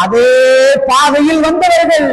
அதே பாதையில் வந்தவர்கள்.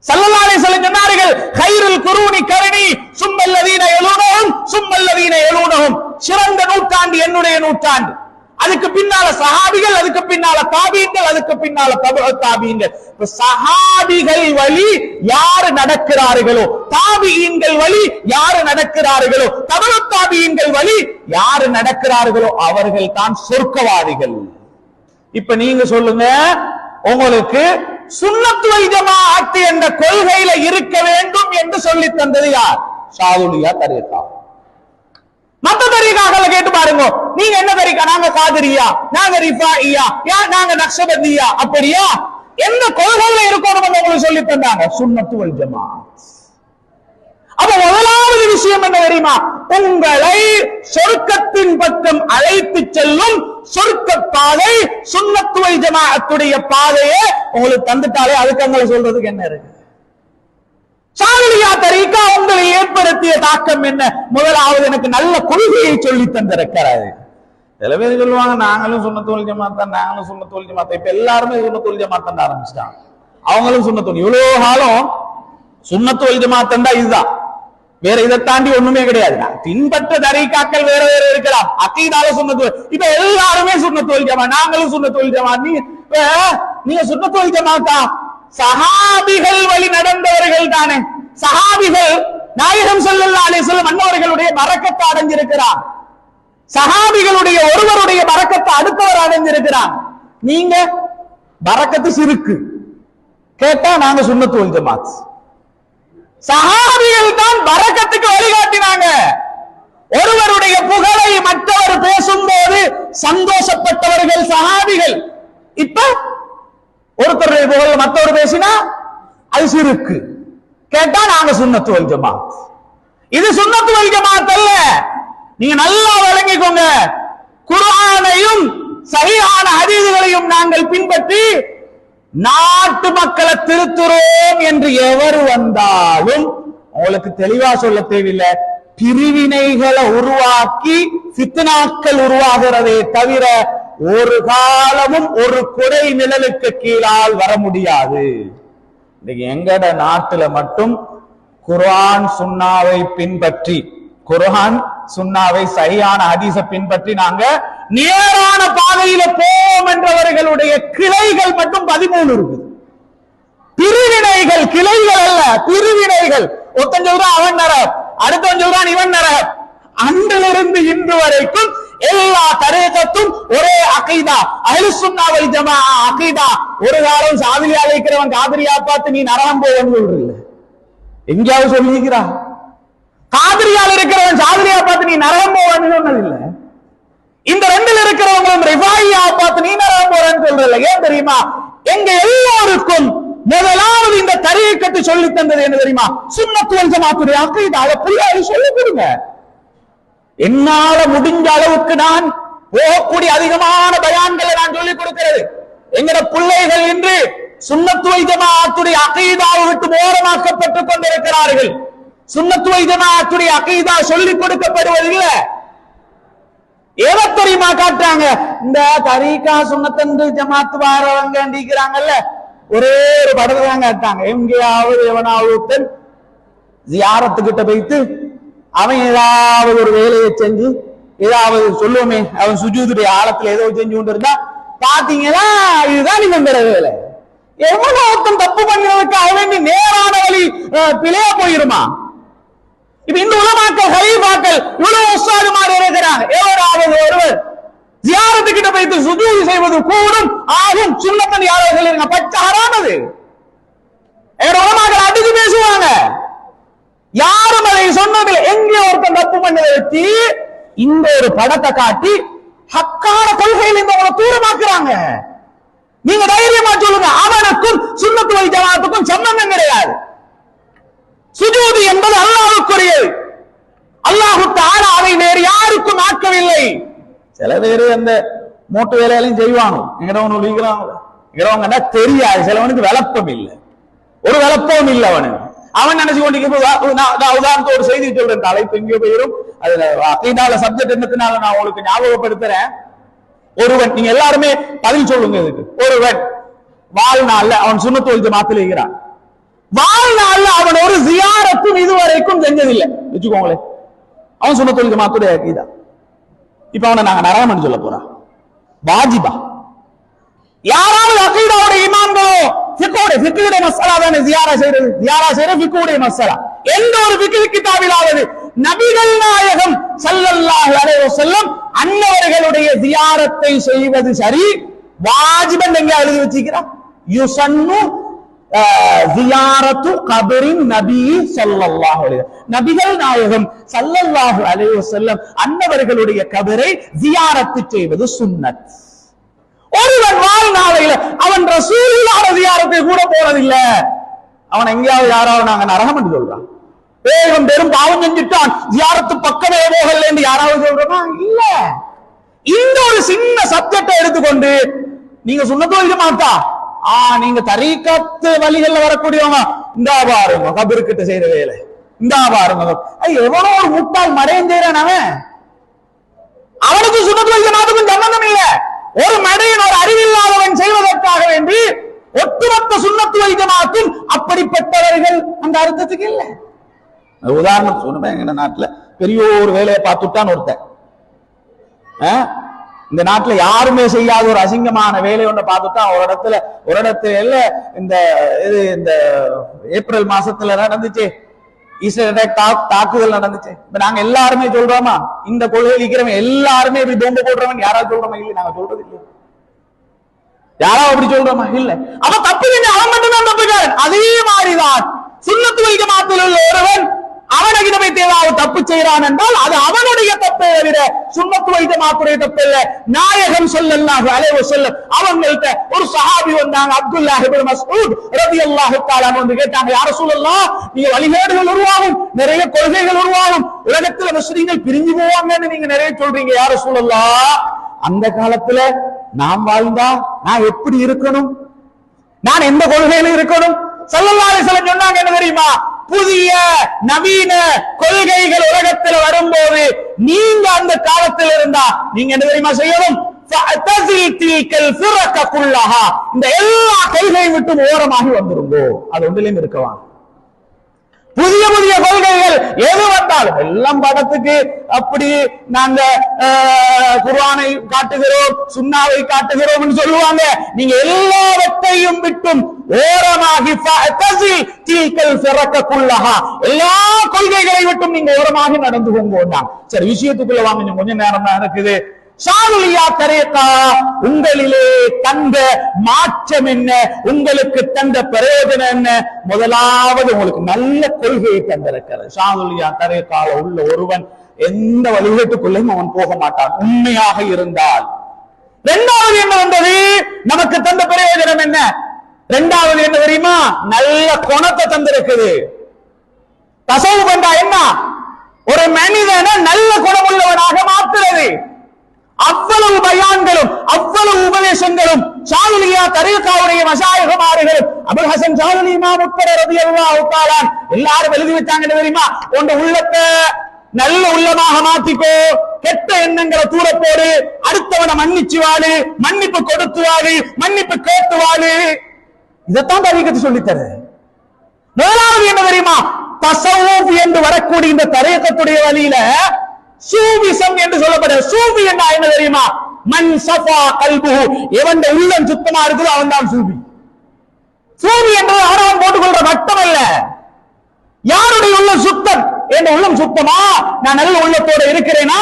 ஸல்லல்லாஹு அலைஹி வஸல்லம் சொன்னார்கள், கைருல் குரூனி கர்னி சும்மல்லதீன யலூனஹும் சும்மல்லதீன யலூனஹும். சிறந்த நூற்றாண்டு என்னுடைய நூற்றாண்டு. அதுக்கு பின்னால சஹாபிகள், அதுக்கு பின்னால தாபீன்கள், அதுக்கு பின்னால தபு தாபீன்கள். சஹாபிகள் வழி யாரு நடக்கிறார்களோ, தாபீன்கள் வழி யாரு நடக்கிறார்களோ, தபு தாபீன்கள் வழி யாரு நடக்கிறார்களோ அவர்கள் தான் சொர்க்கவாதிகள். இப்ப நீங்க சொல்லுங்க, உங்களுக்கு சுன்னத் வல் ஜமாஅத் என்ற கொள்கையில இருக்க வேண்டும் என்று சொல்லி தந்தது யார்? ஷாதுலியா தரீகா. மத்த தரீகாக்களை கேட்டு பாருங்க, நீங்க என்ன தரீகா? நாங்க காதிரியா, நாங்க ரிஃபாயியா, நாங்க நக்ஷபந்தியா, அப்படியா? என்ன கொள்கையில இருக்கணும் உங்களுக்கு சொல்லி தந்தாங்க? சுன்னத் வல் ஜமாஅத். அப்ப முதலாவது விஷயம் என்ன தெரியுமா? உங்களை சொர்க்கத்தின் பக்கம் அழைத்து செல்லும் சொர்க்க பாதை சுன்னத் வல் ஜமாஅத்துடைய பாதையை உங்களுக்கு தந்துட்டாலே அதுக்கு அங்க சொல்றதுக்கு என்ன இருக்கு? ஷாதுலியா தரீகா உங்களை ஏற்படுத்திய தாக்கம் என்ன? முதலாவது எனக்கு நல்ல கொள்கையை சொல்லி தந்திருக்கிறாரு. சில பேர் சொல்லுவாங்க, நாங்களும் சுன்னத் வல் ஜமாஅத் தான், நாங்களும் சுன்னத் வல் ஜமாஅத். இப்ப எல்லாருமே சுன்னத் வல் ஜமாஅத் தான் ஆரம்பிச்சிட்டாங்க. அவங்களும் சுன்னத் வல், இவ்வளவு காலம் சுன்னத் வல் ஜமாஅத் தான் இதுதான், வேற இதை தாண்டி ஒண்ணுமே கிடையாது. பின்பற்ற தரீகாக்கள் வேற வேற இருக்கலாம், அகீதால சுன்னத் வல். இப்ப எல்லாருமே சுன்னத் வல் ஜமாஅத், நாங்களும் சுன்னத் வல் ஜமாஅத். நீங்க சுன்னத் வல் ஜமாஅத்தா? சஹாபிகள் வழி நடந்தவர்கள் தானே. சஹாபிகள் நாயகம் ஸல்லல்லாஹு அலைஹி வஸல்லம் அன்னவர்களுடைய பரக்கத்தை அடைஞ்சிருக்கிறார். சஹாபிகளுடைய ஒருவருடைய பரக்கத்தை அடுத்தவர் அடைஞ்சிருக்கிறார். நீங்க பரக்கத்து சிறுக்கு கேட்டா நாங்க சுன்னத் வல் ஜமாஅத். சஹாபிகள் தான் பரக்கத்துக்கு வழிகாட்டினாங்க. ஒருவருடைய புகழை மற்றவர் பேசும்போது சந்தோஷப்பட்டவர்கள் சஹாபிகள். இப்ப ஒருத்தருடைய புகழ் மற்றவர் பேசினா அது சிறுக்கு கேட்டா நாங்க சுன்னத் வல் ஜமாஅத். இது சுன்னத் வல் ஜமாஅத் அல்ல. நீங்க நல்லா விளங்கிக்கோங்க. குர்ஆனையும் சஹீஹான ஹதீஸ்களையும் நாங்கள் பின்பற்றி நாட்டு மக்களை திருத்துறோம் என்று எவர் வந்தாலும் உங்களுக்கு தெளிவா சொல்ல தேவையில்லை. பிரிவினைகளை உருவாக்கி ஃபித்னாக்கள் உருவாகிறதே தவிர ஒரு காலமும் ஒரு குறை நிழலுக்கு கீழால் வர முடியாது. எங்கட நாட்டுல மட்டும் குர்ஆன் சுன்னாவை பின்பற்றி, குர்ஆன் சுன்னாவை சஹீஹான ஹதீஸை பின்பற்றி நாங்க நேரான பாதையில போவோம் என்றவர்களுடைய கிளைகள் மட்டும் 13 இருக்குது. பிரிவினைகள், கிளைகள் அல்ல, பிரிவினைகள். ஒருத்தன் சொல்றான் அவன் நரக, அடுத்தவன் சொல்றான் இவன் நரக. அன்றிலிருந்து இன்று வரைக்கும் எல்லா தரீகத்தும் ஒரே அகீதா, அஹ்லுஸ் சுன்னா வல் ஜமாஅ அகீதா. ஒரு காலம் ஷாதுலியா இருக்கிறவன் காதிரியா பார்த்து நீ நரகம் போவன்னு சொல்றீங்க, எங்கேயாவது சொல்லிக்கிறா? காதிரியால் இருக்கிறவன் ஷாதுலியா பார்த்து நீ நரகம் போவன்னு சொன்னதில்லை. இந்த ரெண்டில் இருக்கிறவங்களும் ரிஃபாயியா பார்த்து நீ நரகம் போறன்னு சொல்றதில்லை. ஏன் தெரியுமா? எங்க எல்லாருக்கும் முதலாவது இந்த தரீகத்து சொல்லி தந்தது என்ன தெரியுமா? சுன்னத் வல் ஜமாஅத்துடைய அகீதா. அதை புரியாது சொல்லி கொடுங்க. என்னால முடிஞ்ச அளவுக்கு நான் போகக்கூடிய அதிகமான பயான்களை நான் சொல்லிக் கொடுக்கிறது. எங்கட பிள்ளைகள் இன்று சுன்னத் வல் ஜமாஅத்துடைய அகீதாவை விட்டு ஓரமாக்கப்பட்டுக் கொண்டிருக்கிறார்கள். சுன்னத் வல் ஜமாஅத்துடைய அகீதா சொல்லிக் கொடுக்கப்படுவதில்லை. எதை தெரியுமா காட்டுறாங்க? இந்த தரீகா சுன்னத் ஜமாஅத் வாரவங்க நீக்கிறாங்கல்ல, ஒரே ஒரு படத்தை தான் காட்டாங்க. எங்கேயாவது எவனாவது ஜியாரத்துக்கிட்ட போயிட்டு அவன் ஏதாவது ஒரு வேலையை செஞ்சு ஏதாவது சொல்லுவோமே, அவன் சுஜூதுடைய ஆழத்துல ஏதோ செஞ்சு கொண்டு இருந்தா பாத்தீங்கன்னா இதுதான் இவன் வேலை. எவ்வளவு ஒருத்தன் தப்பு பண்ணுறதுக்கு அவன் நேரான வழி பிழையா போயிருமா? இப்ப இந்த உலமாக்கள் ஹலீஃபாக்கள் இவ்வளவு உஸ்தாதுமார் இருக்கிறாங்க. எவராவது ஒருவர் ஜியாரத்துக்கிட்ட போயிட்டு சுஜூது செய்வது கூடும் ஆகும் சுன்னத்தன் யாராவது சொல்லிருங்க, பச்சை ஹராமது. எங்க உலமாக்கள் அடிச்சு பேசுவாங்க. யாரும் அதை சொன்னதில்லை. எங்கே ஒருத்தன் தப்பு பண்ணதை வச்சு இந்த ஒரு படத்தை காட்டி ஹக்கான கொள்கையில் இந்த தூரமாக்குறாங்க. நீங்க தைரியமா சொல்லுங்க, அவனுக்கும் சுன்னத் வல் ஜமாஅத்துக்கும் சம்பந்தம் கிடையாது. சுஜூது என்பது அல்லாஹ்வுக்குரியது. அல்லாஹ் தஆலா அதை வேறு யாருக்கும் ஆக்கவில்லை. சில பேர் அந்த மோட்டு வேலையெல்லாம் செய்வானோ, எங்கடவன் ஒழிக்கிறாங்க தெரியாது. சிலவனுக்கு விளப்பம் இல்லை, ஒரு விளப்பம் இல்லை அவனுக்கு. அவன் நினைச்சு கொண்டிருக்க உதாரணத்தை ஒரு செய்தி சொல்றேன், தலைப்பு எங்கேயோ போயிடும். அதுல அகீதால சப்ஜெக்ட் என்னத்தினால நான் உங்களுக்கு ஞாபகப்படுத்துறேன். ஒருவன், நீங்க எல்லாருமே பதில் சொல்லுங்க இதுக்கு. ஒருவன் வாழ்நாள்ல அவன் சுன்னத்து வல் ஜமாத்தில் இருக்கிறான், வாழ்நாள்ல அவன் ஒரு ஜியாரத்தும் இதுவரைக்கும் செஞ்சதில்லை வச்சுக்கோங்களேன், அவன் சுன்னத்து வல் ஜமாத்துடைய அகீதா. இப்ப அவனை நாங்க நரகம் சொல்ல போறான், வாஜிபா? யாராவது அகீதாவுடைய இமாம்களோ ஃபிக்ஹுடைய மஸ்அலா தானே ஜியாரா செய்யறது ஃபிக்ஹுடைய மஸ்அலா. எந்த ஒரு ஃபிக்ஹ் கிதாபிலாவது நபிகள் நாயகம் ஸல்லல்லாஹு அலைஹி வஸல்லம் அன்னவர்களுடைய ஜியாரத்தை செய்வது சரி வாஜிபன் எங்க எழுதி வச்சிருக்கிறான்? யுஸன்னு ஜியாரத்து கபரின் நபி ஸல்லல்லாஹு அலைஹி வஸல்லம், நபிகள் நாயகம் ஸல்லல்லாஹு அலைஹி வஸல்லம் அன்னவர்களுடைய கபரை ஜியாரத்து செய்வது சுன்னத். ஒருவன் வாழ்நாளையில அவன் ரசூலுல்லாஹ் ஜியாரத்தை கூட போனதில்லை, அவன் எங்கேயாவது யாராவது நாங்க நரகம் என்று சொல்றான், வேகம் பெரும் பாவம் செஞ்சுட்டான் ஜியாரத்து பக்கமே போகல என்று யாராவது சொல்றோமா? இல்ல. இந்த ஒரு சின்ன சப்ஜெக்டை எடுத்துக்கொண்டு நீங்க சுன்னத்து வல் ஜமாத்தா, நீங்க தரீக்கத்து வழிகள்ல வரக்கூடியவங்க, இந்தா பாருங்க கபருக்கிட்ட செய்யற வேலை, இந்தா பாருங்க. எவனோ ஒரு முட்டாள் மடையன் செய்யறான், அவனுக்கு சுன்னத்து வல் ஜமாத்துக்கும் சம்பந்தம் இல்ல. ஒரு மடையன், ஒரு அறிவில்லாதவன் செய்வதற்காக வேண்டி ஒட்டுமொத்த சுன்னத்து வல் ஜமாத்தும் அப்படிப்பட்டவர்கள் அந்த அர்த்தத்துக்கு இல்ல. உதாரணம் சொன்ன எங்க நாட்டுல பெரிய ஒரு வேலையை பார்த்துட்டான் ஒருத்தன், இந்த நாட்டுல யாருமே செய்யாத ஒரு அசிங்கமான வேலை ஒண்ணு பார்த்துட்டான் ஒரு இடத்துல இந்த ஏப்ரல் மாசத்துல நடந்துச்சு, ஈஸ்டர் தாக்குதல் நடந்துச்சு. இப்ப நாங்க எல்லாருமே சொல்றோமா, இந்த கொள்கை இருக்கிறவன் எல்லாருமே இப்படி பொம்பை போடுறவன் யாராவது சொல்றோமா? இல்ல, நாங்க சொல்றது இல்ல. யாராவது அப்படி சொல்றோமா? இல்ல. அப்ப தப்பு செஞ்சு அவன் மட்டும்தான் தப்புக்காரன். அதே மாதிரிதான் சுன்னத்து வல் ஜமாத்தில் உள்ள ஒருவன் அவனுக்கு போய் தேவையாக தப்பு செய்யறான் என்றால் அது அவனுடைய தப்பை தவிர சுன்னத்து வல் ஜமாத்துடைய தப்பு இல்ல. நாயகம் ஸல்லல்லாஹு அலைஹி வஸல்லம் அவங்கள்ட்ட ஒரு சஹாபி வந்தாங்க, அப்துல்லாஹ் இப்னு மஸ்ஊத் ரலியல்லாஹு தஆலா வந்து கேட்டாங்க, யா ரசூலல்லாஹ், நீங்க வழிகேடுகள் உருவாகும், நிறைய கொள்கைகள் உருவாகும், உலகத்துல முஸ்லிம்கள் பிரிஞ்சு போவாங்கன்னு நீங்க நிறைய சொல்றீங்க, யா ரசூலல்லாஹ், அந்த காலத்துல நாம் வாழ்ந்தா நான் எப்படி இருக்கணும், நான் எந்த கொள்கையில இருக்கணும்? ஸல்லல்லாஹு அலைஹி வஸல்லம் சொன்னாங்க என்ன தெரியுமா? புதிய நவீன கொள்கைகள் உலகத்தில் வரும்போது நீங்க அந்த காலத்தில் இருந்தா நீங்க என்ன தெரியுமா செய்யணும்? இந்த எல்லா கொள்கையும் விட்டு ஓரமாகி வந்துருங்கோ, அது ஒன்றிலையும் இருக்கவாங்க. புதிய புதிய கொள்கைகள் எது வந்தாலும் எல்லாம் படத்துக்கு அப்படி நாங்க குர்ஆனை காட்டுகிறோம், சுன்னாவை காட்டுகிறோம் சொல்லுவாங்க. நீங்க எல்லாவற்றையும் விட்டும் ஓரமாகி எல்லா கொள்கைகளை விட்டும் நீங்க ஓரமாகி நடந்து போங்க. சரி, விஷயத்துக்குள்ள வாங்க, கொஞ்சம் நேரம் தான் இருக்குது. ஷாதுலியா தரீகா உங்களிலே தந்த மாற்றம் என்ன, உங்களுக்கு தந்த பிரயோஜனம் என்ன? முதலாவது உங்களுக்கு நல்ல கொள்கையை தந்திருக்கிறது. ஷாதுலியா தரீகால உள்ள ஒருவன் எந்த வழிகேட்டுக்குள்ளையும் அவன் போக மாட்டான், உண்மையாக இருந்தால். இரண்டாவது என்ன வந்தது? நமக்கு தந்த பிரயோஜனம் என்ன? இரண்டாவது என்ன தெரியுமா? நல்ல குணத்தை தந்திருக்குது. தசவுப் என்றா என்ன? ஒரு மனிதனை நல்ல குணமுள்ளவனாக மாற்றுறது. அவ்வளவு பயான்களும் அவ்வளவு உபதேசங்களும் ஷாதுலியா தரீகாவுடைய மஷாயிஹுமார்களும் அபுல் ஹசன் ஷாதுலி இமாம் உட்பட ரலியல்லாஹு தஆலா எல்லாரும் எழுதி வச்சாங்க தெரியுமா? உங்க உள்ளத்தை நல்ல உள்ளமாக மாத்திக்கோ, கெட்ட எண்ணங்களை தூர போடு, அடுத்தவனை மன்னிச்சு வாழு, மன்னிப்பு கொடுத்து வாழு, மன்னிப்பு கேட்டு வாழு. இதைத்தான் தரீகத்து சொல்லித்தர. முதலாவது என்ன தெரியுமா? தஸவ்வுஃப் என்று வரக்கூடிய இந்த தரீகத்துடைய வழியில சூபிசம் என்று சொல்லப்படுற சூபி என்றா என்ன தெரியுமா? மன் சஃபா கல்புஹு, எவன் உள்ளம் சுத்தமா இருக்குதோ அவன் தான் சூபி. சூபி என்பது அவன் போட்டுக்கொள்ற வட்டம் அல்ல. யாருடைய உள்ளம் சுத்தம்? என் உள்ளம் சுத்தமா, நான் நல்ல உள்ளத்தோட இருக்கிறேனா,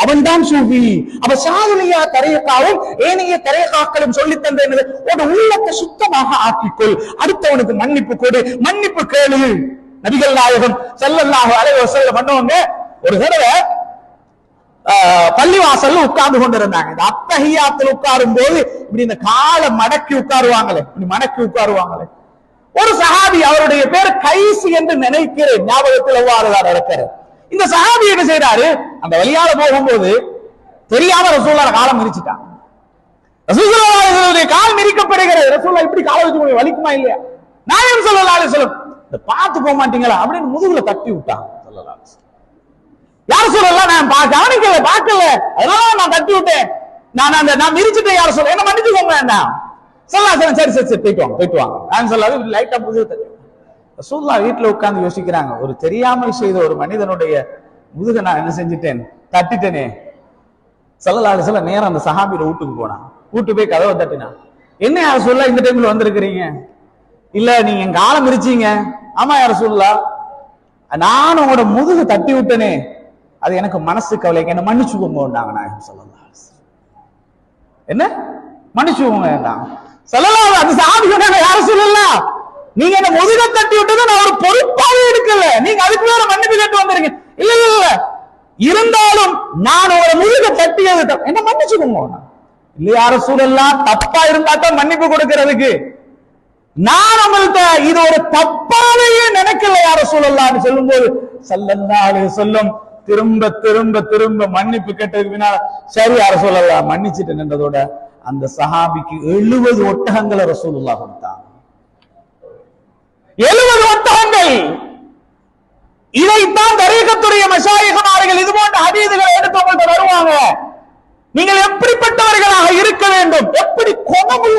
அவன் தான் சூபி. அப்ப ஷாதுலியா தரீகாவும் ஏனைய தரீகாக்களும் சொல்லி தந்தது, ஒரு உள்ளத்தை சுத்தமாக ஆக்கிக்கொள், அடுத்தவனுக்கு மன்னிப்பு கொடு, மன்னிப்பு கேளு. நபிகள் நாயகம் ஸல்லல்லாஹு அலைஹி வஸல்லம் பண்ணவங்க ஒரு தடவை பள்ளிவாசல்ல உட்கார்ந்து கொண்டிருந்தாங்க. இந்த அத்தஹியாத்துல உட்காரும் போது இப்படி இந்த காலை மடக்கி உட்காருவாங்களே, இப்படி மடக்கி உட்காருவாங்களே. ஒரு சஹாபி, அவருடைய பேர் கைஸ் என்று நினைக்கிறேன், ஞாபகத்தில் எவ்வாறுதான் இருக்கிறது. இந்த சஹாபி என்ன செய்யறாரு? அந்த வழியால போகும்போது தெரியாம ரசூலுல்லாஹ் காலம் மிதிச்சிட்டாங்க. ரசூலுல்லாஹ் கால் மிதிக்கப்படுகிறது. ரசூலுல்லாஹ் இப்படி காலை வச்சு வலிக்குமா இல்லையா? நாயகம் ஸல்லல்லாஹு அலைஹி வஸல்லம் பார்த்து போக மாட்டீங்களா அப்படின்னு முதுகுல தட்டி விட்டாங்க. ஸல்லல்லாஹு அலைஹி வஸல்லம் யார் சொல்லலாம், நான் கவனிக்கல, பார்க்கல, அதனால நான் தட்டி விட்டேன். நான் மிரிச்சிட்டேன் யார சொல்ல என்ன மன்னிச்சுக்கோங்க என்ன சொல்லலாம். சரி சரி சரி போயிட்டு வாங்க நான் சொல்லாது லைட்டா புது ரசூலுல்லாஹ் வீட்டுல உட்கார்ந்து யோசிக்கிறாங்க, ஒரு தெரியாமல் செய்த ஒரு மனிதனுடைய முதுக நான் என்ன செஞ்சுட்டேன், தட்டிட்டேனே. ஸல்லல்லாஹு அலைஹி வஸல்லம் நேரம் அந்த சஹாபியோட வீட்டுக்கு போனான். வீட்டு போய் கதவை தட்டினான். என்ன யார சொல்ல இந்த டைம்ல வந்திருக்கிறீங்க? இல்ல நீங்க எங்க ஆளம் மிரிச்சீங்க. ஆமா யார சொல்லலாம், நான் உங்களோட முதுகு தட்டி விட்டனே, அது எனக்கு மனசு கவலைக்கு, என்ன மன்னிச்சுக்கோங்க நாயகம் ஸல்லல்லாஹு அலைஹி வஸல்லம். என்ன மன்னிச்சுக்கோங்க ஸல்லல்லாஹு அந்த சஹாபி சொன்னாங்க, யார சொல்லலாம் நீங்க என்ன முதுக தட்டி விட்டது நான் ஒரு பொறுப்பாவே எடுக்கல, நீங்க அதுக்கு வேற மன்னிப்பு கேட்டு வந்திருக்கீங்க. இல்ல இல்ல இல்ல இருந்தாலும் நான் ஒரு முதுக தட்டியது என்ன மன்னிச்சுக்கோங்க. இல்ல யார சொல்லலாம், தப்பா இருந்தா தான் மன்னிப்பு கொடுக்கிறதுக்கு, நான் உங்கள்கிட்ட இது ஒரு தப்பாவையே நினைக்கல யார சொல்லலாம்னு சொல்லும் போது ஸல்லல்லாஹு அலைஹி வஸல்லம் திரும்ப திரும்ப திரும்ப மன்னிப்பு கேட்டதுக்கு பின்னால சரி யார சொல்லலாம் மன்னிச்சுட்டு நின்றதோட அந்த சஹாபிக்கு 70 ஒட்டகங்களை ரசூலுல்லாஹ் கொடுத்தாங்க. 70 ஒட்டகங்கள். இதைத்தான் தரீகத்துடைய மஷாயிகமார்கள் இது போன்ற ஹதீதுகளை எடுத்து உங்கள்கிட்ட வருவாங்க. நீங்கள் எப்படிப்பட்டவர்களாக இருக்க வேண்டும், எப்படி குணமுள்ள